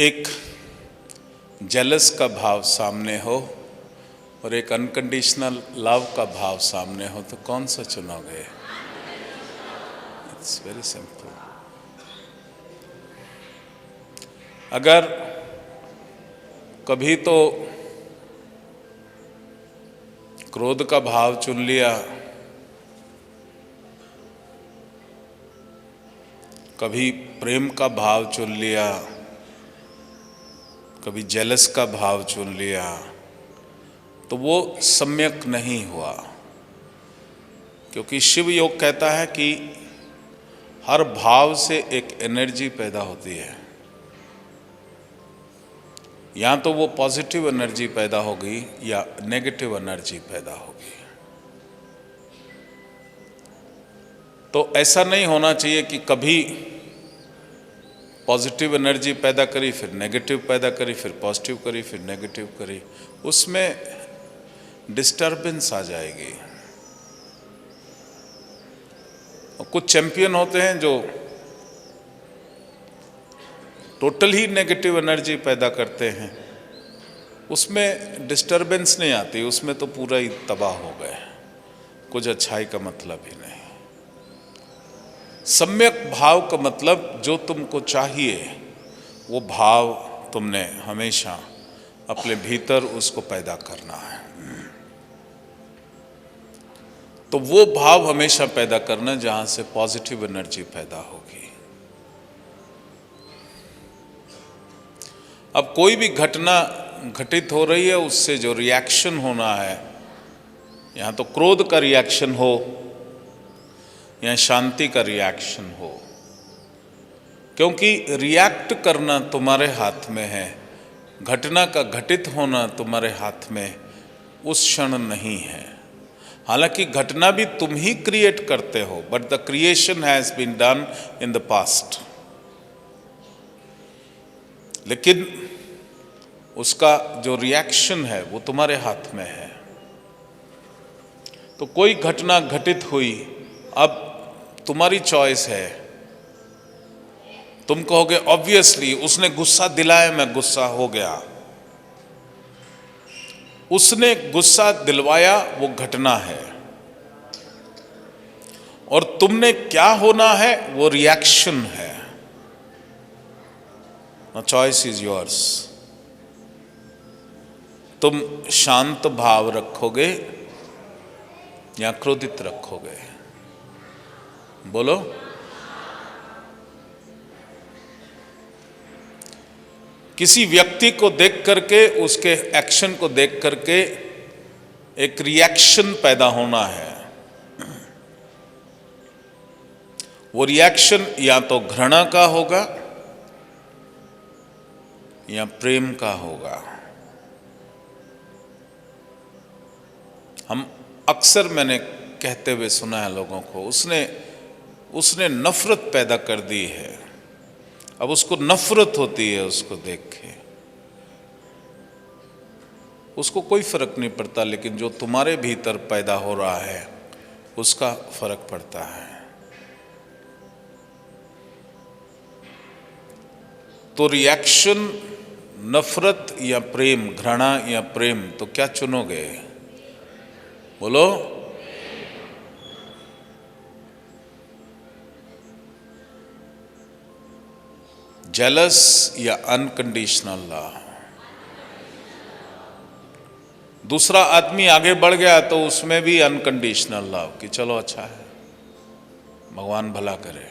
एक जेलस का भाव सामने हो और एक अनकंडीशनल लव का भाव सामने हो तो कौन सा चुनोगे? It's very simple. अगर कभी तो क्रोध का भाव चुन लिया, कभी प्रेम का भाव चुन लिया, कभी जेलस का भाव चुन लिया, तो वो सम्यक नहीं हुआ। क्योंकि शिव योग कहता है कि हर भाव से एक एनर्जी पैदा होती है। या तो वो पॉजिटिव एनर्जी पैदा होगी या नेगेटिव एनर्जी पैदा होगी। तो ऐसा नहीं होना चाहिए कि कभी पॉजिटिव एनर्जी पैदा करी, फिर नेगेटिव पैदा करी, फिर पॉजिटिव करी, फिर नेगेटिव करी। उसमें डिस्टर्बेंस आ जाएगी। और कुछ चैंपियन होते हैं जो टोटल ही नेगेटिव एनर्जी पैदा करते हैं, उसमें डिस्टर्बेंस नहीं आती, उसमें तो पूरा ही तबाह हो गए, कुछ अच्छाई का मतलब ही नहीं। सम्यक भाव का मतलब जो तुमको चाहिए वो भाव तुमने हमेशा अपने भीतर उसको पैदा करना है। तो वो भाव हमेशा पैदा करना जहां से पॉजिटिव एनर्जी पैदा होगी। अब कोई भी घटना घटित हो रही है, उससे जो रिएक्शन होना है, यहाँ तो क्रोध का रिएक्शन हो या शांति का रिएक्शन हो, क्योंकि रिएक्ट करना तुम्हारे हाथ में है, घटना का घटित होना तुम्हारे हाथ में उस क्षण नहीं है। हालांकि घटना भी तुम ही क्रिएट करते हो, but the creation has been done in the past. लेकिन उसका जो रिएक्शन है वो तुम्हारे हाथ में है। तो कोई घटना घटित हुई, अब तुम्हारी चॉइस है। तुम कहोगे ऑब्वियसली उसने गुस्सा दिलाया, मैं गुस्सा हो गया। उसने गुस्सा दिलवाया, वो घटना है, और तुमने क्या होना है वो रिएक्शन है। Choice is yours. तुम शांत भाव रखोगे या क्रोधित रखोगे? बोलो। किसी व्यक्ति को देख करके, उसके एक्शन को देख करके एक रिएक्शन पैदा होना है। वो रिएक्शन या तो घृणा का होगा या प्रेम का होगा। हम अक्सर, मैंने कहते हुए सुना है लोगों को, उसने नफरत पैदा कर दी है, अब उसको नफरत होती है उसको देख के। उसको कोई फर्क नहीं पड़ता, लेकिन जो तुम्हारे भीतर पैदा हो रहा है उसका फर्क पड़ता है। तो रिएक्शन नफरत या प्रेम, घृणा या प्रेम, तो क्या चुनोगे? बोलो। जेलस या अनकंडीशनल लव? दूसरा आदमी आगे बढ़ गया तो उसमें भी अनकंडीशनल लव कि चलो अच्छा है, भगवान भला करे।